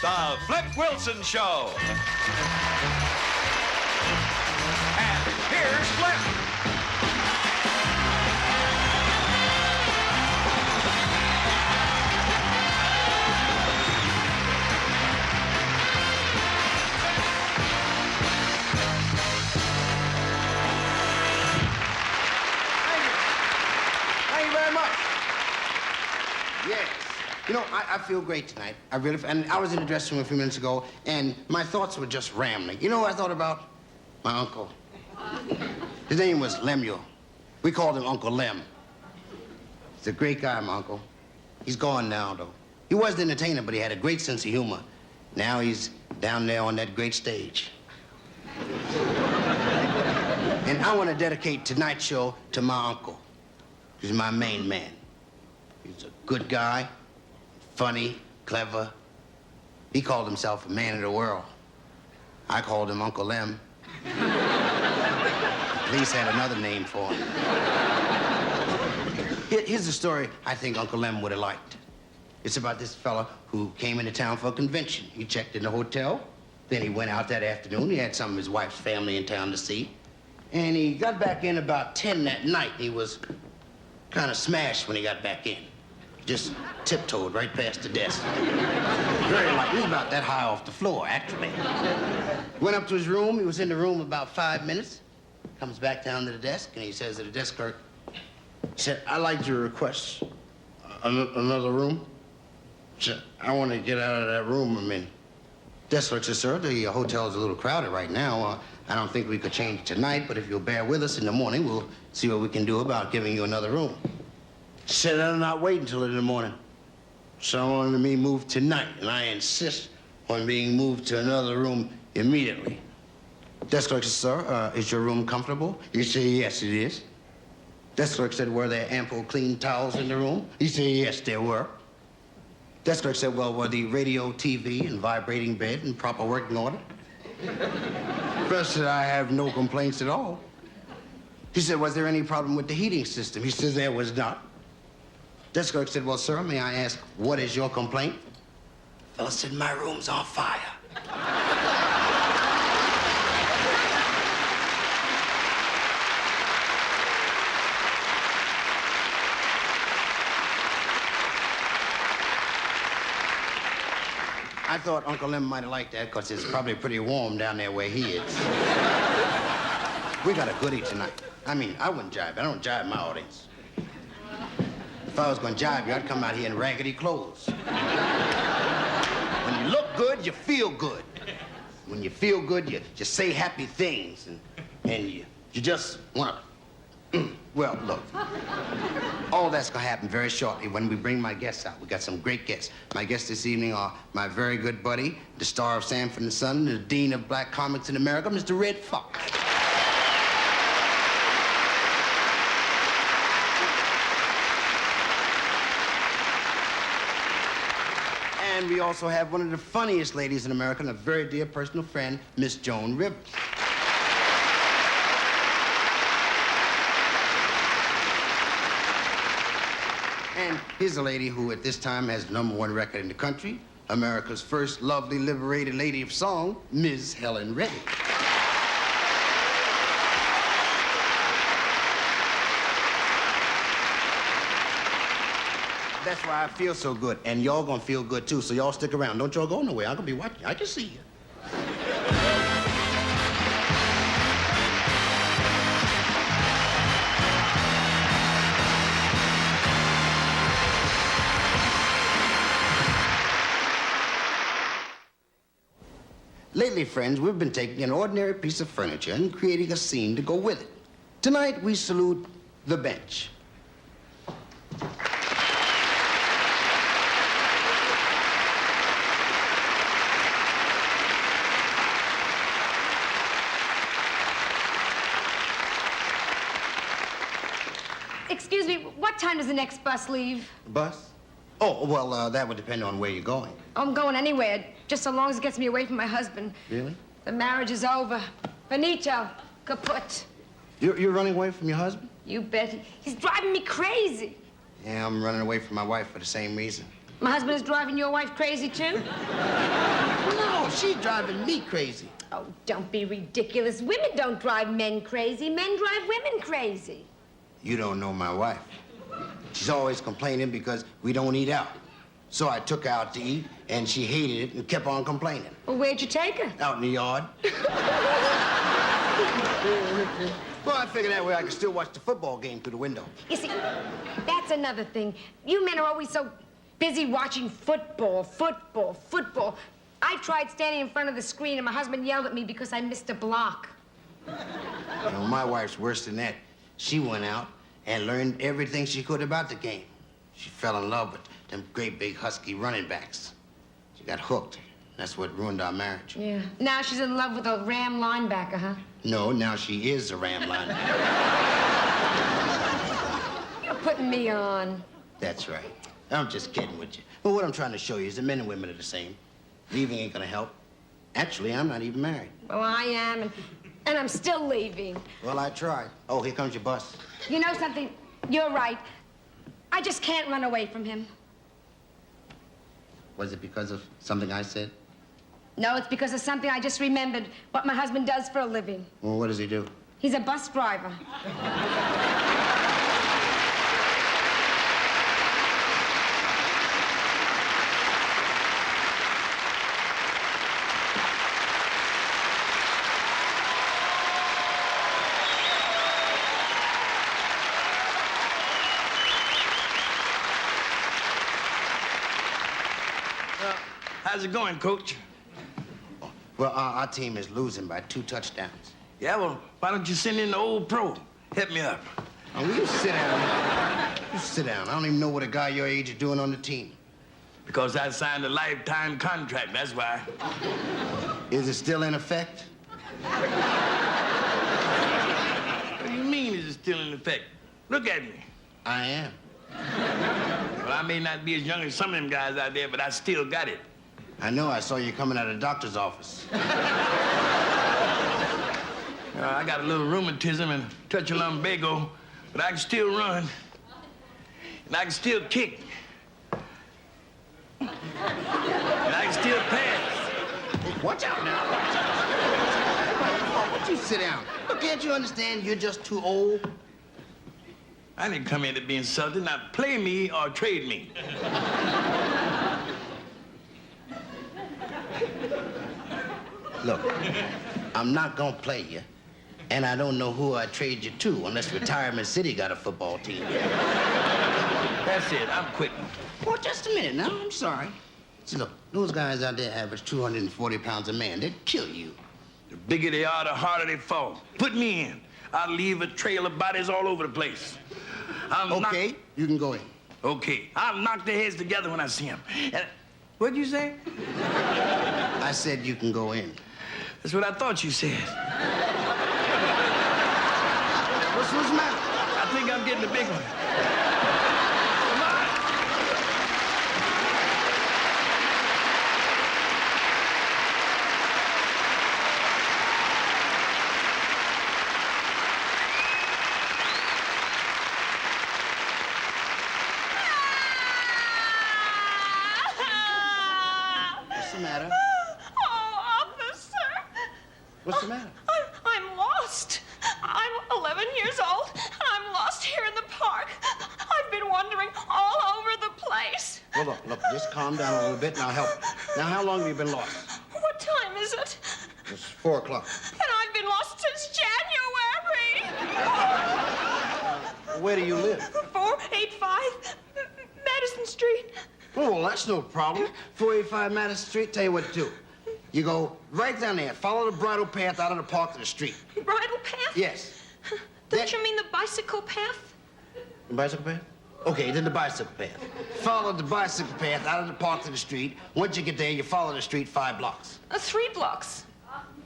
The Flip Wilson Show. And here's Flip. Thank you very much. Yes. You know, I feel great tonight. I really, and I was in the dressing room a few minutes ago, and my thoughts were just rambling. You know what I thought about? My uncle. His name was Lemuel. We called him Uncle Lem. He's a great guy, my uncle. He's gone now, though. He was the entertainer, but he had a great sense of humor. Now he's down there on that great stage. And I want to dedicate tonight's show to my uncle. He's my main man. He's a good guy, funny, clever. He called himself a man of the world. I called him Uncle Lem. The police had another name for him. Here's a story I think Uncle Lem would have liked. It's about this fella who came into town for a convention. He checked in the hotel, then he went out that afternoon. He had some of his wife's family in town to see. And he got back in about 10 that night. He was kind of smashed when he got back in. Just tiptoed right past the desk. Very light. He was about that high off the floor, actually. Went up to his room. He was in the room about 5 minutes. Comes back down to the desk, and he says to the desk clerk, he said, "I'd like to request another room." He said, "I want to get out of that room I'm in." Desk clerk says, "Sir, the hotel is a little crowded right now. I don't think we could change tonight, but if you'll bear with us in the morning, we'll see what we can do about giving you another room." He said, "I'll not wait until in the morning. Someone to me moved tonight, and I insist on being moved to another room immediately." Desk clerk said, "Sir, is your room comfortable?" He said, "Yes, it is." Desk clerk said, "Were there ample clean towels in the room?" He said, "Yes, there were." Desk clerk said, "Well, were the radio, TV, and vibrating bed in proper working order?" First said, "I have no complaints at all." He said, "Was there any problem with the heating system?" He said, "There was not." Desk clerk said, "Well, sir, may I ask, what is your complaint?" The fellow said, "My room's on fire." I thought Uncle Lem might have liked that because it's probably pretty warm down there where he is. We got a goodie tonight. I mean, I wouldn't jive. I don't jive my audience. If I was going to jive you, I'd come out here in raggedy clothes. When you look good, you feel good. When you feel good, you say happy things. And you just want to... Well, look. All that's going to happen very shortly when we bring my guests out. We got some great guests. My guests this evening are my very good buddy, the star of Sanford and Son, the dean of black comics in America, Mr. Red Foxx. And we also have one of the funniest ladies in America and a very dear personal friend, Miss Joan Rivers. And here's a lady who at this time has the #1 record in the country, America's first lovely, liberated lady of song, Ms. Helen Reddy. That's why I feel so good, and y'all gonna feel good too, so y'all stick around. Don't y'all go nowhere. I'm gonna be watching. I can see you. Lately, friends, we've been taking an ordinary piece of furniture and creating a scene to go with it. Tonight, we salute the bench. Excuse me, what time does the next bus leave? Bus? Oh, well, that would depend on where you're going. I'm going anywhere, just so long as it gets me away from my husband. Really? The marriage is over. Finito. Kaput. You're running away from your husband? You bet. He's driving me crazy. Yeah, I'm running away from my wife for the same reason. My husband is driving your wife crazy, too? No, she's driving me crazy. Oh, don't be ridiculous. Women don't drive men crazy. Men drive women crazy. You don't know my wife. She's always complaining because we don't eat out. So I took her out to eat, and she hated it and kept on complaining. Well, where'd you take her? Out in the yard. Well, I figured that way I could still watch the football game through the window. You see, that's another thing. You men are always so busy watching football. I tried standing in front of the screen, and my husband yelled at me because I missed a block. You know, my wife's worse than that. She went out and learned everything she could about the game. She fell in love with them great big husky running backs. She got hooked. That's what ruined our marriage. Yeah. Now she's in love with a Ram linebacker, huh? No, now she is a Ram linebacker. You're putting me on. That's right. I'm just kidding with you. But what I'm trying to show you is that men and women are the same. Leaving ain't gonna help. Actually, I'm not even married. Well, I am, and I'm still leaving. Well, I tried. Oh, here comes your bus. You know something? You're right. I just can't run away from him. Was it because of something I said? No, it's because of something I just remembered, what my husband does for a living. Well, what does he do? He's a bus driver. How's it going, Coach? Well, our team is losing by 2 touchdowns. Yeah, well, why don't you send in the old pro? Help me up. Oh, will you sit down? You sit down. I don't even know what a guy your age is doing on the team. Because I signed a lifetime contract, that's why. Is it still in effect? What do you mean is it still in effect? Look at me. I am. Well, I may not be as young as some of them guys out there, but I still got it. I know. I saw you coming out of the doctor's office. I got a little rheumatism and touch of lumbago, but I can still run. And I can still kick. And I can still pass. Watch out now. Watch out. Why don't you sit down? Look, can't you understand you're just too old? I didn't come here to be insulted. Now, play me or trade me. Look, I'm not gonna play you, and I don't know who I'd trade you to unless Retirement City got a football team. That's it. I'm quitting. Well, just a minute now. I'm sorry. See, look, those guys out there average 240 pounds a man. They'd kill you. The bigger they are, the harder they fall. Put me in. I'll leave a trail of bodies all over the place. Okay, you can go in. Okay. I'll knock their heads together when I see them. And what'd you say? I said you can go in. That's what I thought you said. What's the matter? I think I'm getting a big one. Come on. What's the matter? Oh, officer. What's the matter? I'm lost. I'm 11 years old, and I'm lost here in the park. I've been wandering all over the place. Well, look, just calm down a little bit, and I'll help. Now, how long have you been lost? What time is it? It's 4 o'clock. And I've been lost since January. Where do you live? 485 Madison Street. Oh, well, that's no problem. 485 Madison Street, tell you what to do. You go right down there, follow the bridle path out of the park to the street. Bridle path? Yes. Don't you mean the bicycle path? The bicycle path? Okay, then the bicycle path. Follow the bicycle path out of the park to the street. Once you get there, you follow the street 5 blocks. 3 blocks.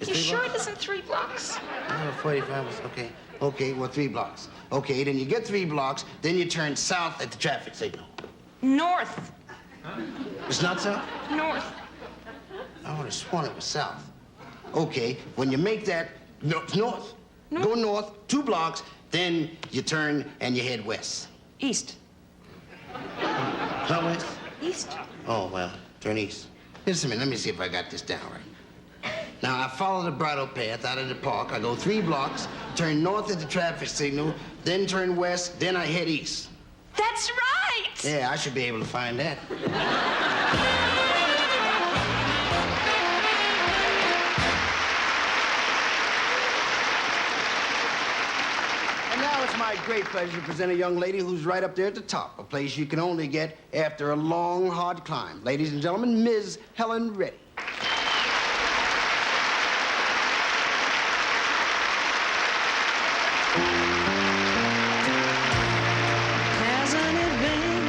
It's You 3 sure blocks? it isn't 3 blocks? Oh, 45 was okay. Okay, well, 3 blocks. Okay, then you get 3 blocks, then you turn south at the traffic signal. North. It's not south? North. I would have sworn it was south. Okay, when you make that, no, north. Go north, 2 blocks, then you turn and you head west. East. Not west? East. Oh, well, turn east. Listen a minute, let me see if I got this down right. Now, I follow the bridle path out of the park. I go 3 blocks, turn north at the traffic signal, then turn west, then I head east. That's right! Yeah, I should be able to find that. And now it's my great pleasure to present a young lady who's right up there at the top, a place you can only get after a long, hard climb. Ladies and gentlemen, Ms. Helen Reddy. Hasn't it been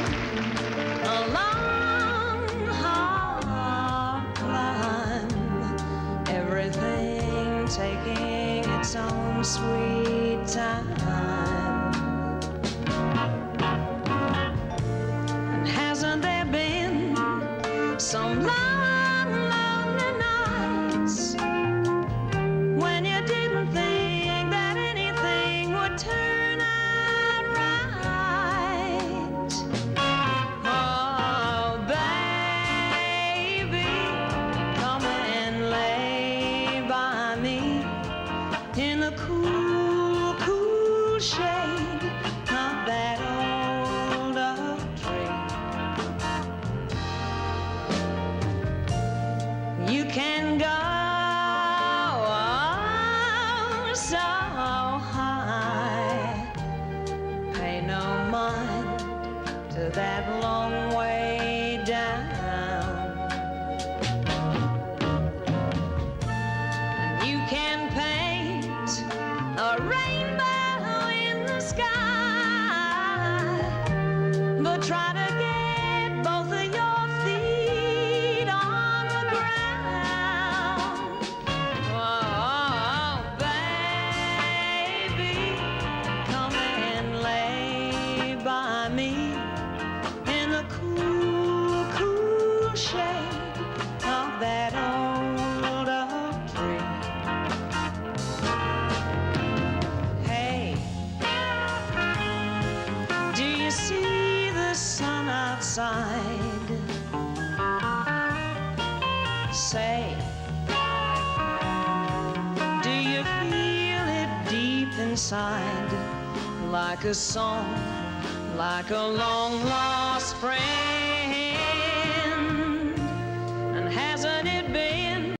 a long, hard climb? Everything taking its own sweet time. And hasn't there been some long, lonely nights when you didn't think that anything would turn out right? Oh, baby, come and lay by me in the cool, cool shade of that old oak tree. You can go so high, pay no mind to that long way down. And you can paint a rainbow in the sky, but try to get both of your feet on the ground. Oh, baby, come and lay by me in the cool, cool shade of that old oak tree. Hey, do you see the sun outside? Say, do you feel it deep inside? Like a song, like a long lost friend.